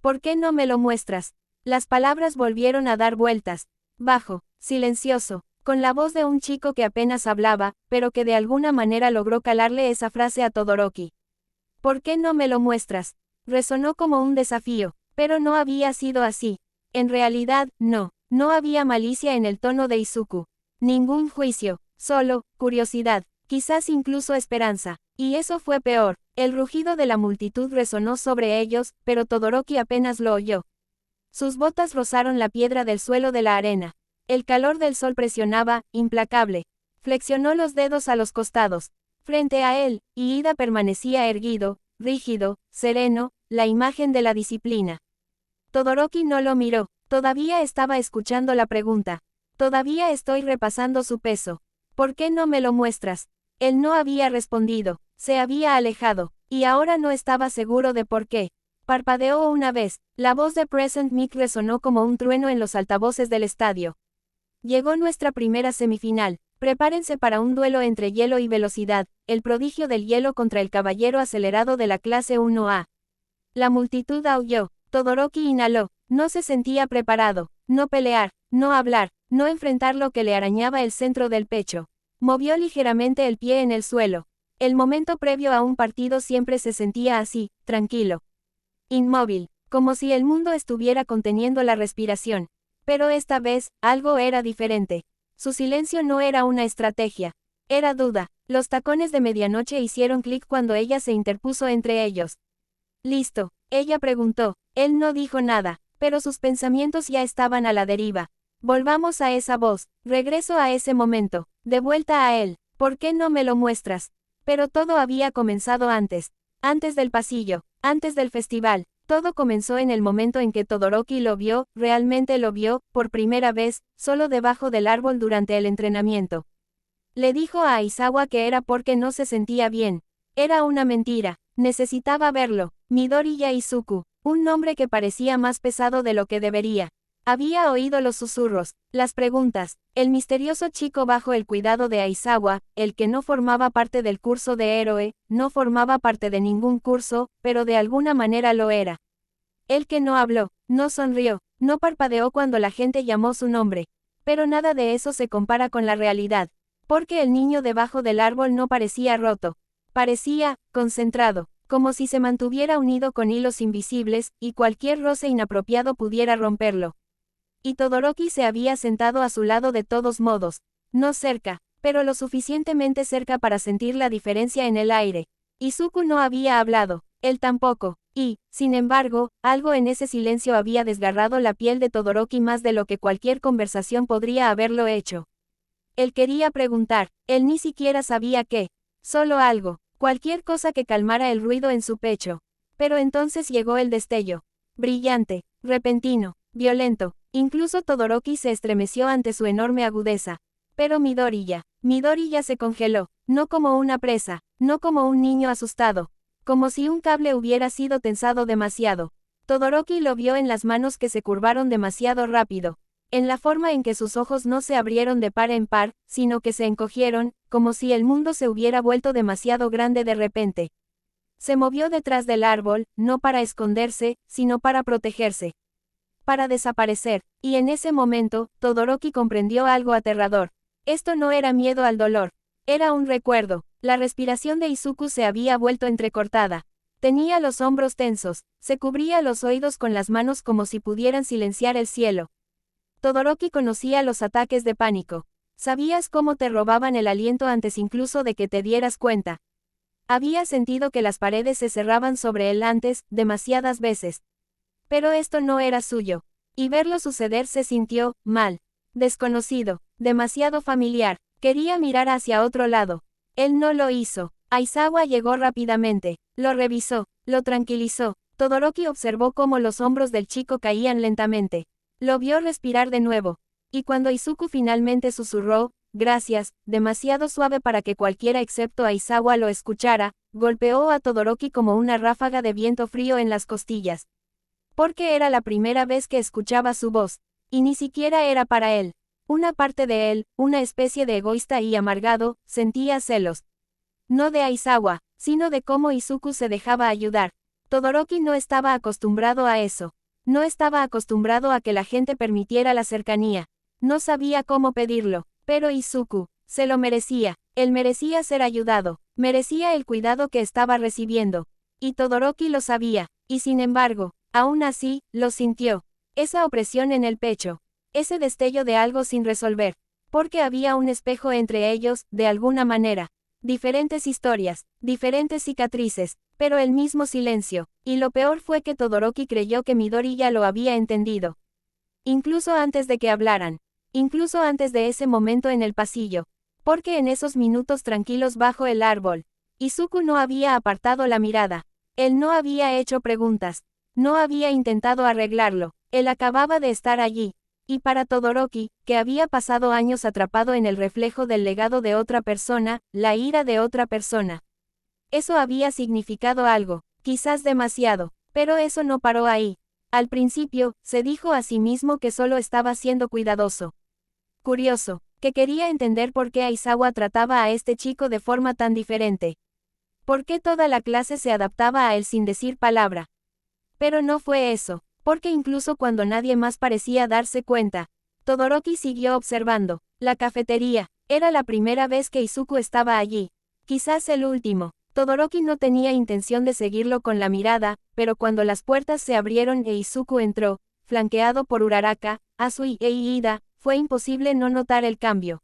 ¿Por qué no me lo muestras? Las palabras volvieron a dar vueltas. Bajo, silencioso, con la voz de un chico que apenas hablaba, pero que de alguna manera logró calarle esa frase a Todoroki. ¿Por qué no me lo muestras? Resonó como un desafío, pero no había sido así. En realidad, no había malicia en el tono de Izuku. Ningún juicio, solo curiosidad, quizás incluso esperanza. Y eso fue peor. El rugido de la multitud resonó sobre ellos, pero Todoroki apenas lo oyó. Sus botas rozaron la piedra del suelo de la arena. El calor del sol presionaba, implacable. Flexionó los dedos a los costados. Frente a él, Iida permanecía erguido, rígido, sereno, la imagen de la disciplina. Todoroki no lo miró. Todavía estaba escuchando la pregunta. Todavía estoy repasando su peso. ¿Por qué no me lo muestras? Él no había respondido. Se había alejado, y ahora no estaba seguro de por qué. Parpadeó una vez, la voz de Present Mic resonó como un trueno en los altavoces del estadio. Llegó nuestra primera semifinal, prepárense para un duelo entre hielo y velocidad, el prodigio del hielo contra el caballero acelerado de la clase 1A. La multitud aulló, Todoroki inhaló, no se sentía preparado, no pelear, no hablar, no enfrentar lo que le arañaba el centro del pecho. Movió ligeramente el pie en el suelo. El momento previo a un partido siempre se sentía así, tranquilo. Inmóvil, como si el mundo estuviera conteniendo la respiración. Pero esta vez, algo era diferente. Su silencio no era una estrategia. Era duda. Los tacones de medianoche hicieron clic cuando ella se interpuso entre ellos. ¿Listo? Ella preguntó. Él no dijo nada, pero sus pensamientos ya estaban a la deriva. Volvamos a esa voz. Regreso a ese momento. De vuelta a él. ¿Por qué no me lo muestras? Pero todo había comenzado antes. Antes del pasillo, antes del festival. Todo comenzó en el momento en que Todoroki lo vio, realmente lo vio, por primera vez, solo debajo del árbol durante el entrenamiento. Le dijo a Aizawa que era porque no se sentía bien. Era una mentira. Necesitaba verlo. Midoriya Izuku, un nombre que parecía más pesado de lo que debería. Había oído los susurros, las preguntas, el misterioso chico bajo el cuidado de Aizawa, el que no formaba parte del curso de héroe, no formaba parte de ningún curso, pero de alguna manera lo era. El que no habló, no sonrió, no parpadeó cuando la gente llamó su nombre. Pero nada de eso se compara con la realidad, porque el niño debajo del árbol no parecía roto. Parecía, concentrado, como si se mantuviera unido con hilos invisibles, y cualquier roce inapropiado pudiera romperlo. Y Todoroki se había sentado a su lado de todos modos, no cerca, pero lo suficientemente cerca para sentir la diferencia en el aire. Izuku no había hablado, él tampoco, y, sin embargo, algo en ese silencio había desgarrado la piel de Todoroki más de lo que cualquier conversación podría haberlo hecho. Él quería preguntar, él ni siquiera sabía qué, solo algo, cualquier cosa que calmara el ruido en su pecho. Pero entonces llegó el destello, brillante, repentino, violento. Incluso Todoroki se estremeció ante su enorme agudeza. Pero Midoriya se congeló, no como una presa, no como un niño asustado, como si un cable hubiera sido tensado demasiado. Todoroki lo vio en las manos que se curvaron demasiado rápido, en la forma en que sus ojos no se abrieron de par en par, sino que se encogieron, como si el mundo se hubiera vuelto demasiado grande de repente. Se movió detrás del árbol, no para esconderse, sino para protegerse. Para desaparecer, y en ese momento, Todoroki comprendió algo aterrador. Esto no era miedo al dolor, era un recuerdo. La respiración de Izuku se había vuelto entrecortada. Tenía los hombros tensos, se cubría los oídos con las manos como si pudieran silenciar el cielo. Todoroki conocía los ataques de pánico. Sabías cómo te robaban el aliento antes incluso de que te dieras cuenta. Había sentido que las paredes se cerraban sobre él antes, demasiadas veces. Pero esto no era suyo. Y verlo suceder se sintió, mal. Desconocido, demasiado familiar. Quería mirar hacia otro lado. Él no lo hizo. Aizawa llegó rápidamente. Lo revisó, lo tranquilizó. Todoroki observó cómo los hombros del chico caían lentamente. Lo vio respirar de nuevo. Y cuando Izuku finalmente susurró, gracias, demasiado suave para que cualquiera excepto Aizawa lo escuchara, golpeó a Todoroki como una ráfaga de viento frío en las costillas. Porque era la primera vez que escuchaba su voz, y ni siquiera era para él. Una parte de él, una especie de egoísta y amargado, sentía celos. No de Aizawa, sino de cómo Izuku se dejaba ayudar. Todoroki no estaba acostumbrado a eso. No estaba acostumbrado a que la gente permitiera la cercanía. No sabía cómo pedirlo, pero Izuku, se lo merecía. Él merecía ser ayudado, merecía el cuidado que estaba recibiendo. Y Todoroki lo sabía, y sin embargo, aún así, lo sintió. Esa opresión en el pecho. Ese destello de algo sin resolver. Porque había un espejo entre ellos, de alguna manera. Diferentes historias, diferentes cicatrices, pero el mismo silencio. Y lo peor fue que Todoroki creyó que Midori ya lo había entendido. Incluso antes de que hablaran. Incluso antes de ese momento en el pasillo. Porque en esos minutos tranquilos bajo el árbol, Izuku no había apartado la mirada. Él no había hecho preguntas. No había intentado arreglarlo. Él acababa de estar allí. Y para Todoroki, que había pasado años atrapado en el reflejo del legado de otra persona, la ira de otra persona. Eso había significado algo, quizás demasiado, pero eso no paró ahí. Al principio, se dijo a sí mismo que solo estaba siendo cuidadoso. Curioso, que quería entender por qué Aizawa trataba a este chico de forma tan diferente. ¿Por qué toda la clase se adaptaba a él sin decir palabra? Pero no fue eso, porque incluso cuando nadie más parecía darse cuenta, Todoroki siguió observando. La cafetería, era la primera vez que Izuku estaba allí. Quizás el último. Todoroki no tenía intención de seguirlo con la mirada, pero cuando las puertas se abrieron e Izuku entró, flanqueado por Uraraka, Asui e Iida, fue imposible no notar el cambio.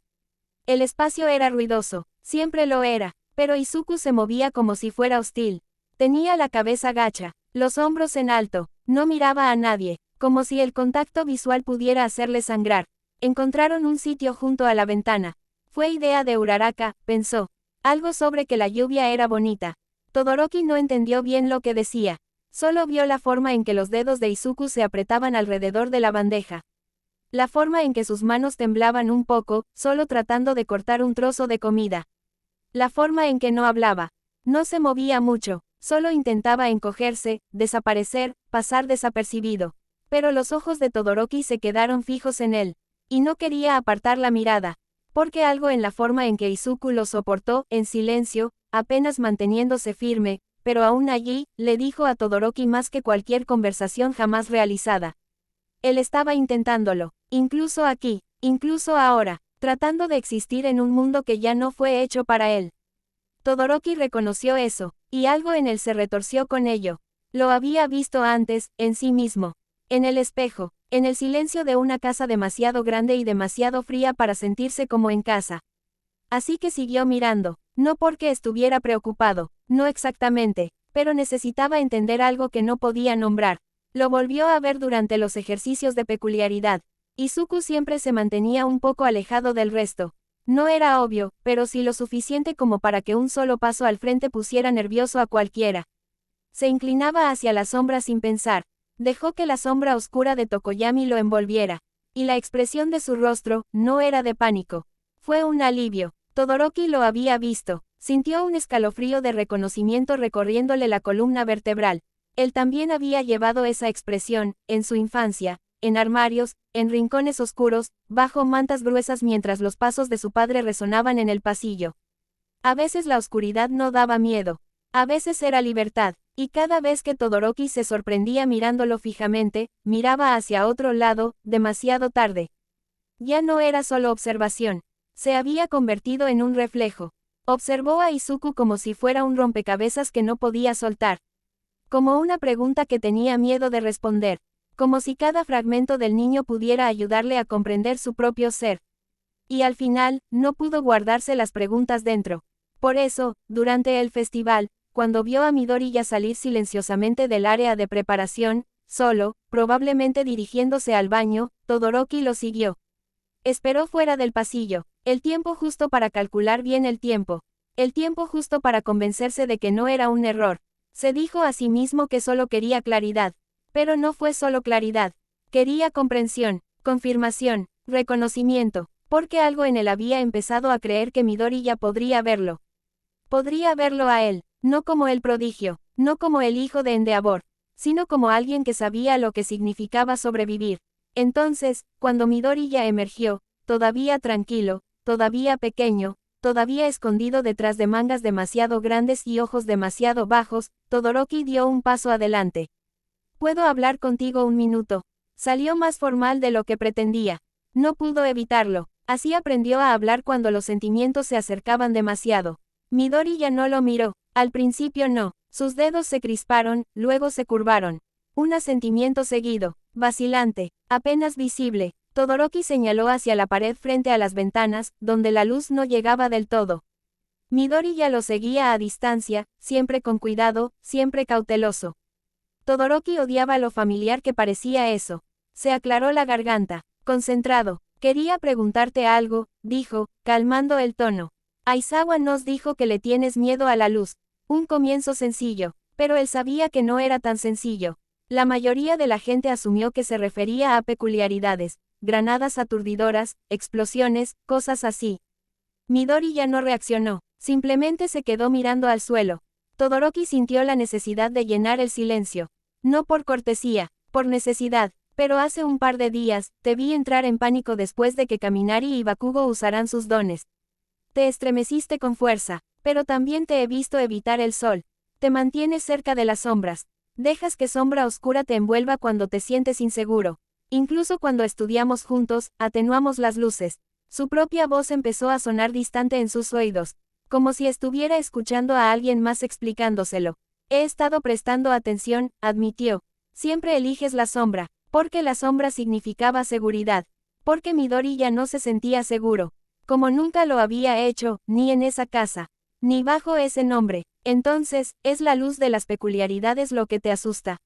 El espacio era ruidoso, siempre lo era, pero Izuku se movía como si fuera hostil. Tenía la cabeza gacha, los hombros en alto, no miraba a nadie, como si el contacto visual pudiera hacerle sangrar. Encontraron un sitio junto a la ventana. Fue idea de Uraraka, pensó. Algo sobre que la lluvia era bonita. Todoroki no entendió bien lo que decía. Solo vio la forma en que los dedos de Izuku se apretaban alrededor de la bandeja. La forma en que sus manos temblaban un poco, solo tratando de cortar un trozo de comida. La forma en que no hablaba. No se movía mucho, solo intentaba encogerse, desaparecer, pasar desapercibido. Pero los ojos de Todoroki se quedaron fijos en él. Y no quería apartar la mirada. Porque algo en la forma en que Izuku lo soportó, en silencio, apenas manteniéndose firme, pero aún allí, le dijo a Todoroki más que cualquier conversación jamás realizada. Él estaba intentándolo, incluso aquí, incluso ahora, tratando de existir en un mundo que ya no fue hecho para él. Todoroki reconoció eso, y algo en él se retorció con ello. Lo había visto antes, en sí mismo. En el espejo, en el silencio de una casa demasiado grande y demasiado fría para sentirse como en casa. Así que siguió mirando, no porque estuviera preocupado, no exactamente, pero necesitaba entender algo que no podía nombrar. Lo volvió a ver durante los ejercicios de peculiaridad. Izuku siempre se mantenía un poco alejado del resto. No era obvio, pero sí lo suficiente como para que un solo paso al frente pusiera nervioso a cualquiera. Se inclinaba hacia la sombra sin pensar. Dejó que la sombra oscura de Tokoyami lo envolviera. Y la expresión de su rostro, no era de pánico. Fue un alivio. Todoroki lo había visto. Sintió un escalofrío de reconocimiento recorriéndole la columna vertebral. Él también había llevado esa expresión, en su infancia, en armarios, en rincones oscuros, bajo mantas gruesas mientras los pasos de su padre resonaban en el pasillo. A veces la oscuridad no daba miedo. A veces era libertad. Y cada vez que Todoroki se sorprendía mirándolo fijamente, miraba hacia otro lado, demasiado tarde. Ya no era solo observación. Se había convertido en un reflejo. Observó a Izuku como si fuera un rompecabezas que no podía soltar. Como una pregunta que tenía miedo de responder. Como si cada fragmento del niño pudiera ayudarle a comprender su propio ser. Y al final, no pudo guardarse las preguntas dentro. Por eso, durante el festival, cuando vio a Midori ya salir silenciosamente del área de preparación, solo, probablemente dirigiéndose al baño, Todoroki lo siguió. Esperó fuera del pasillo, el tiempo justo para calcular bien el tiempo. El tiempo justo para convencerse de que no era un error. Se dijo a sí mismo que solo quería claridad. Pero no fue solo claridad. Quería comprensión, confirmación, reconocimiento, porque algo en él había empezado a creer que Midori ya podría verlo. Podría verlo a él. No como el prodigio, no como el hijo de Endeavor, sino como alguien que sabía lo que significaba sobrevivir. Entonces, cuando Midori ya emergió, todavía tranquilo, todavía pequeño, todavía escondido detrás de mangas demasiado grandes y ojos demasiado bajos, Todoroki dio un paso adelante. ¿Puedo hablar contigo un minuto? Salió más formal de lo que pretendía. No pudo evitarlo. Así aprendió a hablar cuando los sentimientos se acercaban demasiado. Midori ya no lo miró. Al principio no. Sus dedos se crisparon, luego se curvaron. Un asentimiento seguido, vacilante, apenas visible. Todoroki señaló hacia la pared frente a las ventanas, donde la luz no llegaba del todo. Midori ya lo seguía a distancia, siempre con cuidado, siempre cauteloso. Todoroki odiaba lo familiar que parecía eso. Se aclaró la garganta, concentrado. Quería preguntarte algo, dijo, calmando el tono. Aizawa nos dijo que le tienes miedo a la luz. Un comienzo sencillo, pero él sabía que no era tan sencillo. La mayoría de la gente asumió que se refería a peculiaridades, granadas aturdidoras, explosiones, cosas así. Midori ya no reaccionó, simplemente se quedó mirando al suelo. Todoroki sintió la necesidad de llenar el silencio. No por cortesía, por necesidad. Pero hace un par de días, te vi entrar en pánico después de que Kaminari y Bakugo usaran sus dones. Te estremeciste con fuerza, pero también te he visto evitar el sol. Te mantienes cerca de las sombras. Dejas que sombra oscura te envuelva cuando te sientes inseguro. Incluso cuando estudiamos juntos, atenuamos las luces. Su propia voz empezó a sonar distante en sus oídos, como si estuviera escuchando a alguien más explicándoselo. He estado prestando atención, admitió. Siempre eliges la sombra. Porque la sombra significaba seguridad. Porque Midori ya no se sentía seguro. Como nunca lo había hecho, ni en esa casa. Ni bajo ese nombre. Entonces, ¿es la luz de las peculiaridades lo que te asusta?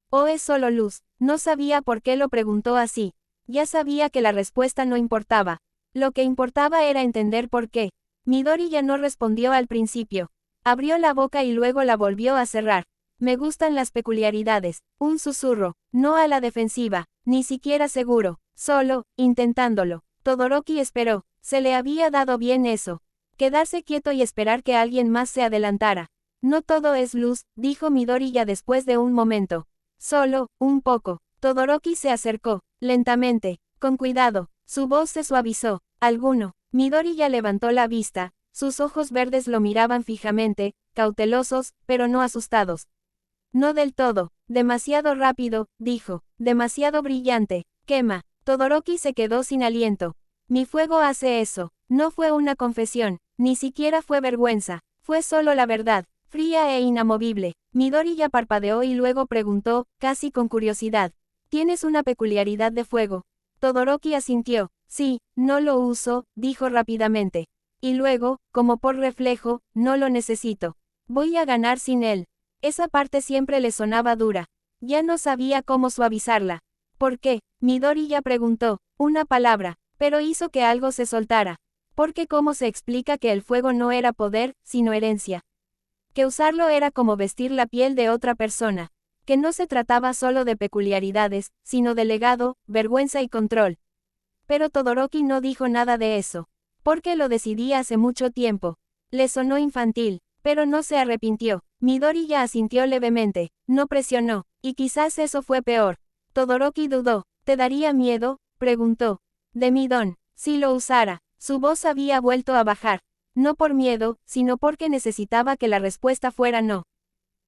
¿O es solo luz? No sabía por qué lo preguntó así. Ya sabía que la respuesta no importaba. Lo que importaba era entender por qué. Midori ya no respondió al principio. Abrió la boca y luego la volvió a cerrar. Me gustan las peculiaridades, un susurro, no a la defensiva, ni siquiera seguro, solo, intentándolo. Todoroki esperó, se le había dado bien eso. Quedarse quieto y esperar que alguien más se adelantara. No todo es luz, dijo Midori ya después de un momento. Solo, un poco. Todoroki se acercó, lentamente, con cuidado, su voz se suavizó. Alguno. Midori ya levantó la vista, sus ojos verdes lo miraban fijamente, cautelosos, pero no asustados. No del todo, demasiado rápido, dijo, demasiado brillante, quema. Todoroki se quedó sin aliento. Mi fuego hace eso. No fue una confesión, ni siquiera fue vergüenza, fue solo la verdad, fría e inamovible. Midori ya parpadeó y luego preguntó, casi con curiosidad. ¿Tienes una peculiaridad de fuego? Todoroki asintió. Sí, no lo uso, dijo rápidamente. Y luego, como por reflejo, no lo necesito. Voy a ganar sin él. Esa parte siempre le sonaba dura. Ya no sabía cómo suavizarla. ¿Por qué? Midori ya preguntó, una palabra, pero hizo que algo se soltara. Porque ¿cómo se explica que el fuego no era poder, sino herencia? Que usarlo era como vestir la piel de otra persona. Que no se trataba solo de peculiaridades, sino de legado, vergüenza y control. Pero Todoroki no dijo nada de eso. Porque lo decidía hace mucho tiempo. Le sonó infantil, pero no se arrepintió. Midori ya asintió levemente, no presionó, y quizás eso fue peor. Todoroki dudó. ¿Te daría miedo? Preguntó. De mi don, si lo usara. Su voz había vuelto a bajar. No por miedo, sino porque necesitaba que la respuesta fuera no.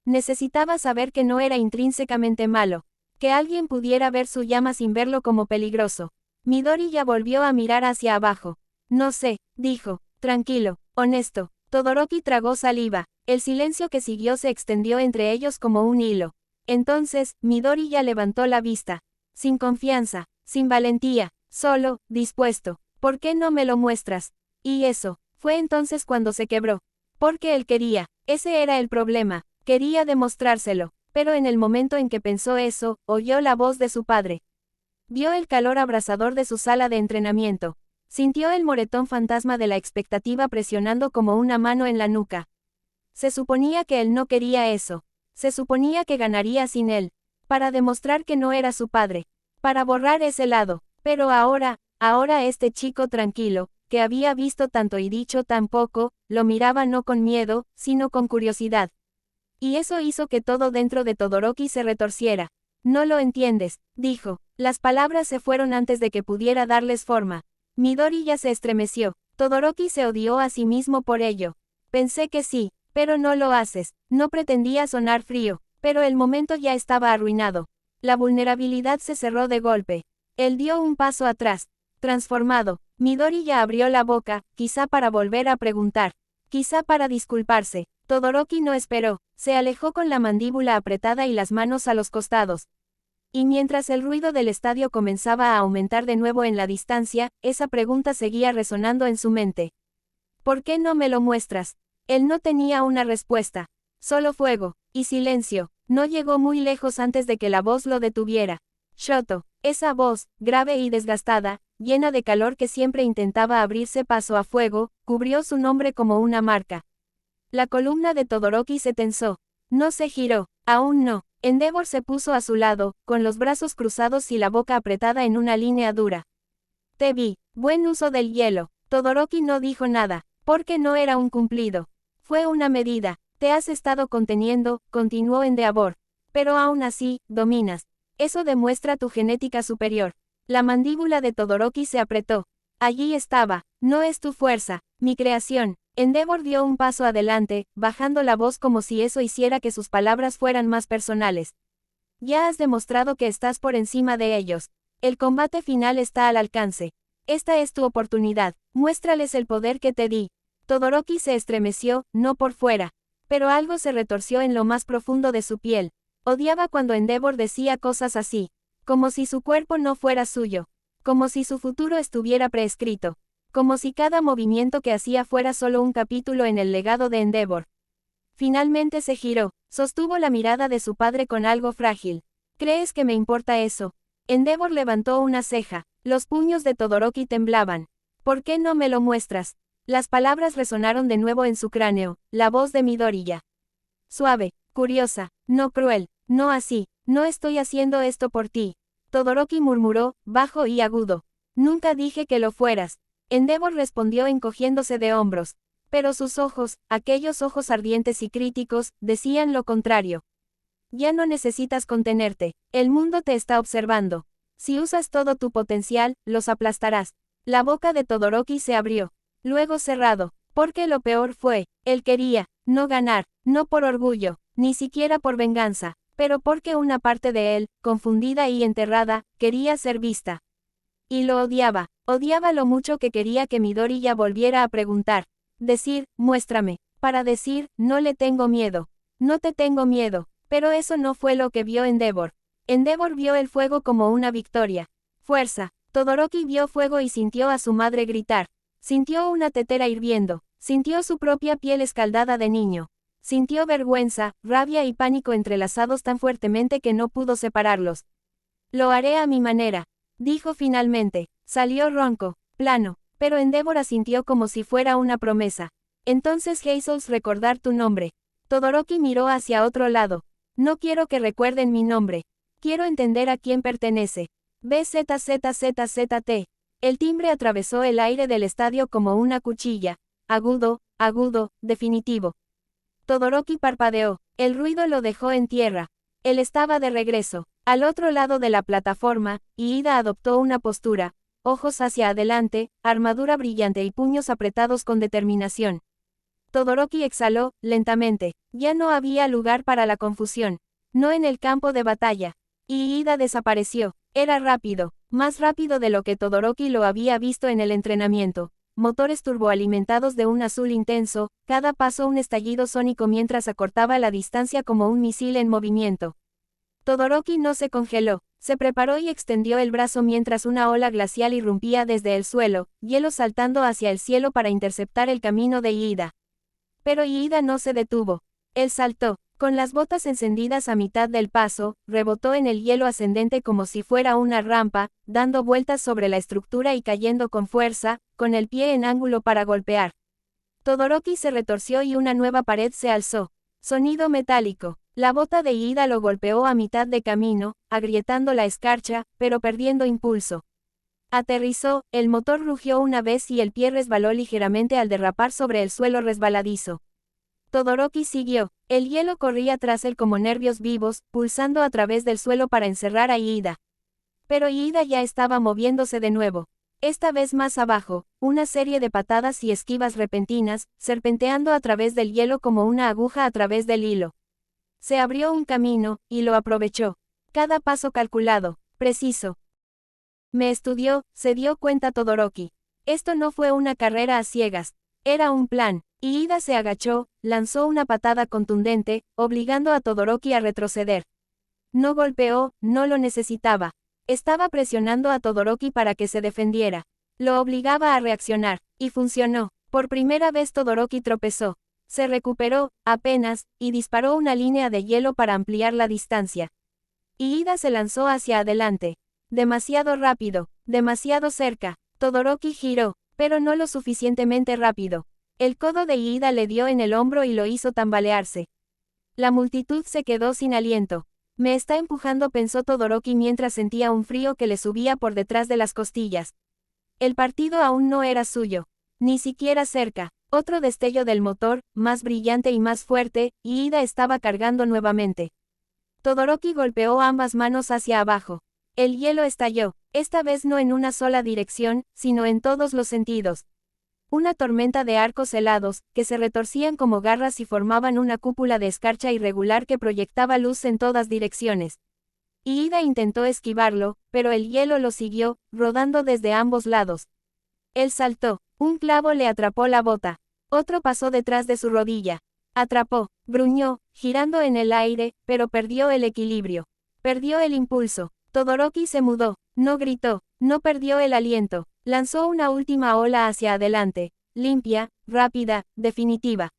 Necesitaba saber que no era intrínsecamente malo. Que alguien pudiera ver su llama sin verlo como peligroso. Midori ya volvió a mirar hacia abajo. No sé, dijo, tranquilo, honesto. Todoroki tragó saliva. El silencio que siguió se extendió entre ellos como un hilo. Entonces, Midori ya levantó la vista. Sin confianza, sin valentía, solo, dispuesto. ¿Por qué no me lo muestras? Y eso, fue entonces cuando se quebró. Porque él quería, ese era el problema, quería demostrárselo. Pero en el momento en que pensó eso, oyó la voz de su padre. Vio el calor abrasador de su sala de entrenamiento. Sintió el moretón fantasma de la expectativa presionando como una mano en la nuca. Se suponía que él no quería eso. Se suponía que ganaría sin él. Para demostrar que no era su padre. Para borrar ese lado. Pero ahora este chico tranquilo, que había visto tanto y dicho tan poco, lo miraba no con miedo, sino con curiosidad. Y eso hizo que todo dentro de Todoroki se retorciera. No lo entiendes, dijo. Las palabras se fueron antes de que pudiera darles forma. Midori ya se estremeció. Todoroki se odió a sí mismo por ello. Pensé que sí, pero no lo haces. No pretendía sonar frío, pero el momento ya estaba arruinado. La vulnerabilidad se cerró de golpe. Él dio un paso atrás. Transformado, Midori ya abrió la boca, quizá para volver a preguntar. Quizá para disculparse. Todoroki no esperó. Se alejó con la mandíbula apretada y las manos a los costados. Y mientras el ruido del estadio comenzaba a aumentar de nuevo en la distancia, esa pregunta seguía resonando en su mente. ¿Por qué no me lo muestras? Él no tenía una respuesta. Solo fuego, y silencio. No llegó muy lejos antes de que la voz lo detuviera. Shoto, esa voz, grave y desgastada, llena de calor que siempre intentaba abrirse paso a fuego, cubrió su nombre como una marca. La columna de Todoroki se tensó. No se giró, aún no. Endeavor se puso a su lado, con los brazos cruzados y la boca apretada en una línea dura. Te vi, buen uso del hielo. Todoroki no dijo nada, porque no era un cumplido. Fue una medida. Te has estado conteniendo, continuó Endeavor. Pero aún así, dominas. Eso demuestra tu genética superior. La mandíbula de Todoroki se apretó. Allí estaba. No es tu fuerza, mi creación. Endeavor dio un paso adelante, bajando la voz como si eso hiciera que sus palabras fueran más personales. Ya has demostrado que estás por encima de ellos. El combate final está al alcance. Esta es tu oportunidad. Muéstrales el poder que te di. Todoroki se estremeció, no por fuera. Pero algo se retorció en lo más profundo de su piel. Odiaba cuando Endeavor decía cosas así. Como si su cuerpo no fuera suyo. Como si su futuro estuviera prescrito. Como si cada movimiento que hacía fuera solo un capítulo en el legado de Endeavor. Finalmente se giró, sostuvo la mirada de su padre con algo frágil. ¿Crees que me importa eso? Endeavor levantó una ceja, los puños de Todoroki temblaban. ¿Por qué no me lo muestras? Las palabras resonaron de nuevo en su cráneo, la voz de Midoriya. Suave, curiosa, no cruel, no así, no estoy haciendo esto por ti. Todoroki murmuró, bajo y agudo. Nunca dije que lo fueras. Endeavor respondió encogiéndose de hombros. Pero sus ojos, aquellos ojos ardientes y críticos, decían lo contrario. Ya no necesitas contenerte, el mundo te está observando. Si usas todo tu potencial, los aplastarás. La boca de Todoroki se abrió. Luego cerrado, porque lo peor fue, él quería, no ganar, no por orgullo, ni siquiera por venganza, pero porque una parte de él, confundida y enterrada, quería ser vista. Y lo odiaba lo mucho que quería que Midoriya volviera a preguntar. Decir, muéstrame, para decir, no le tengo miedo. No te tengo miedo, pero eso no fue lo que vio Endeavor. Endeavor vio el fuego como una victoria. Fuerza. Todoroki vio fuego y sintió a su madre gritar. Sintió una tetera hirviendo. Sintió su propia piel escaldada de niño. Sintió vergüenza, rabia y pánico entrelazados tan fuertemente que no pudo separarlos. Lo haré a mi manera, dijo finalmente. Salió ronco, plano, pero Endeavor asintió como si fuera una promesa. Entonces Hazels recordar tu nombre. Todoroki miró hacia otro lado. No quiero que recuerden mi nombre. Quiero entender a quién pertenece. BZZZZT. El timbre atravesó el aire del estadio como una cuchilla. Agudo, agudo, definitivo. Todoroki parpadeó. El ruido lo dejó en tierra. Él estaba de regreso. Al otro lado de la plataforma, y Ida adoptó una postura. Ojos hacia adelante, armadura brillante y puños apretados con determinación. Todoroki exhaló, lentamente. Ya no había lugar para la confusión. No en el campo de batalla. Y Ida desapareció. Era rápido, más rápido de lo que Todoroki lo había visto en el entrenamiento. Motores turboalimentados de un azul intenso, cada paso un estallido sónico mientras acortaba la distancia como un misil en movimiento. Todoroki no se congeló. Se preparó y extendió el brazo mientras una ola glacial irrumpía desde el suelo, hielo saltando hacia el cielo para interceptar el camino de Iida. Pero Iida no se detuvo. Él saltó, con las botas encendidas a mitad del paso, rebotó en el hielo ascendente como si fuera una rampa, dando vueltas sobre la estructura y cayendo con fuerza, con el pie en ángulo para golpear. Todoroki se retorció y una nueva pared se alzó. Sonido metálico. La bota de Iida lo golpeó a mitad de camino, agrietando la escarcha, pero perdiendo impulso. Aterrizó, el motor rugió una vez y el pie resbaló ligeramente al derrapar sobre el suelo resbaladizo. Todoroki siguió. El hielo corría tras él como nervios vivos, pulsando a través del suelo para encerrar a Iida. Pero Iida ya estaba moviéndose de nuevo. Esta vez más abajo, una serie de patadas y esquivas repentinas, serpenteando a través del hielo como una aguja a través del hilo. Se abrió un camino, y lo aprovechó. Cada paso calculado, preciso. Me estudió, se dio cuenta Todoroki. Esto no fue una carrera a ciegas. Era un plan. Iida se agachó, lanzó una patada contundente, obligando a Todoroki a retroceder. No golpeó, no lo necesitaba. Estaba presionando a Todoroki para que se defendiera. Lo obligaba a reaccionar, y funcionó. Por primera vez Todoroki tropezó. Se recuperó, apenas, y disparó una línea de hielo para ampliar la distancia. Iida se lanzó hacia adelante. Demasiado rápido, demasiado cerca. Todoroki giró, pero no lo suficientemente rápido. El codo de Iida le dio en el hombro y lo hizo tambalearse. La multitud se quedó sin aliento. Me está empujando, pensó Todoroki mientras sentía un frío que le subía por detrás de las costillas. El partido aún no era suyo. Ni siquiera cerca. Otro destello del motor, más brillante y más fuerte, y Iida estaba cargando nuevamente. Todoroki golpeó ambas manos hacia abajo. El hielo estalló, esta vez no en una sola dirección, sino en todos los sentidos. Una tormenta de arcos helados, que se retorcían como garras y formaban una cúpula de escarcha irregular que proyectaba luz en todas direcciones. Iida intentó esquivarlo, pero el hielo lo siguió, rodando desde ambos lados. Él saltó, un clavo le atrapó la bota. Otro pasó detrás de su rodilla. Atrapó, gruñó, girando en el aire, pero perdió el equilibrio. Perdió el impulso. Todoroki se mudó, no gritó, no perdió el aliento. Lanzó una última ola hacia adelante, limpia, rápida, definitiva.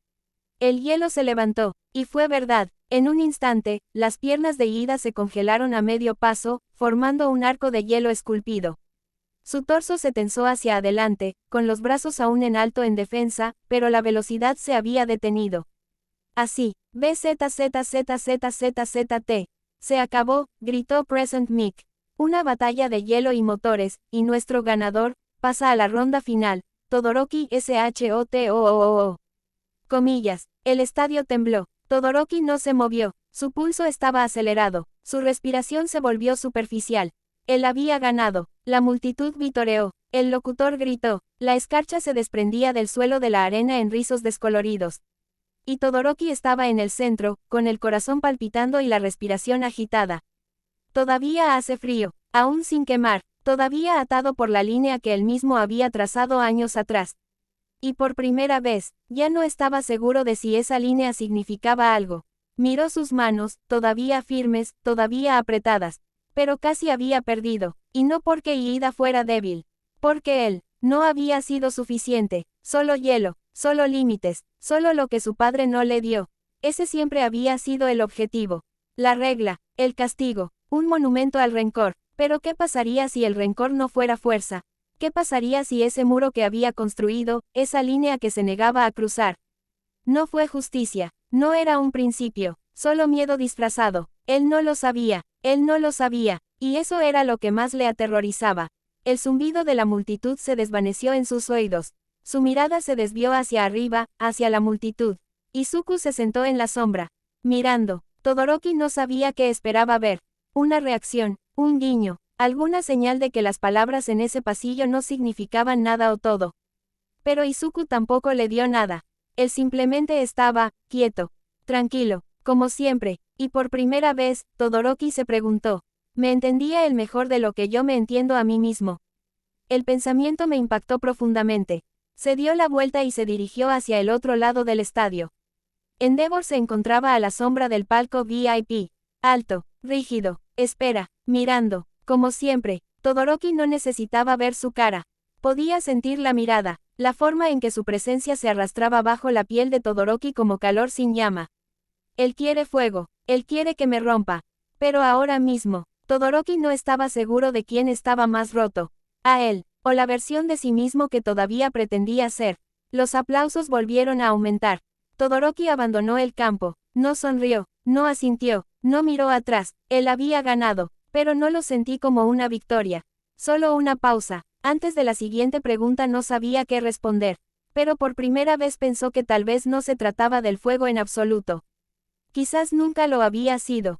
El hielo se levantó, y fue verdad, en un instante, las piernas de Iida se congelaron a medio paso, formando un arco de hielo esculpido. Su torso se tensó hacia adelante, con los brazos aún en alto en defensa, pero la velocidad se había detenido. Así, BZZZZZZT. Se acabó, gritó Present Mic. Una batalla de hielo y motores, y nuestro ganador, pasa a la ronda final, Todoroki SHOTOOO. Comillas, el estadio tembló, Todoroki no se movió, su pulso estaba acelerado, su respiración se volvió superficial. Él había ganado, la multitud vitoreó, el locutor gritó, la escarcha se desprendía del suelo de la arena en rizos descoloridos. Y Todoroki estaba en el centro, con el corazón palpitando y la respiración agitada. Todavía hace frío, aún sin quemar, todavía atado por la línea que él mismo había trazado años atrás. Y por primera vez, ya no estaba seguro de si esa línea significaba algo. Miró sus manos, todavía firmes, todavía apretadas. Pero casi había perdido, y no porque Iida fuera débil. Porque él, no había sido suficiente, solo hielo, solo límites, solo lo que su padre no le dio. Ese siempre había sido el objetivo. La regla, el castigo. Un monumento al rencor, pero ¿qué pasaría si el rencor no fuera fuerza? ¿Qué pasaría si ese muro que había construido, esa línea que se negaba a cruzar? No fue justicia, no era un principio, solo miedo disfrazado. Él no lo sabía, y eso era lo que más le aterrorizaba. El zumbido de la multitud se desvaneció en sus oídos. Su mirada se desvió hacia arriba, hacia la multitud. Izuku se sentó en la sombra, mirando. Todoroki no sabía qué esperaba ver. Una reacción, un guiño, alguna señal de que las palabras en ese pasillo no significaban nada o todo. Pero Izuku tampoco le dio nada. Él simplemente estaba, quieto, tranquilo, como siempre, y por primera vez, Todoroki se preguntó, ¿me entendía él mejor de lo que yo me entiendo a mí mismo? El pensamiento me impactó profundamente. Se dio la vuelta y se dirigió hacia el otro lado del estadio. Endeavor se encontraba a la sombra del palco VIP. Alto, rígido, espera, mirando, como siempre. Todoroki no necesitaba ver su cara. Podía sentir la mirada, la forma en que su presencia se arrastraba bajo la piel de Todoroki como calor sin llama. Él quiere fuego, él quiere que me rompa. Pero ahora mismo, Todoroki no estaba seguro de quién estaba más roto. A él, o la versión de sí mismo que todavía pretendía ser. Los aplausos volvieron a aumentar. Todoroki abandonó el campo, no sonrió, no asintió, no miró atrás. Él había ganado, pero no lo sentí como una victoria. Solo una pausa. Antes de la siguiente pregunta no sabía qué responder. Pero por primera vez pensó que tal vez no se trataba del fuego en absoluto. Quizás nunca lo había sido.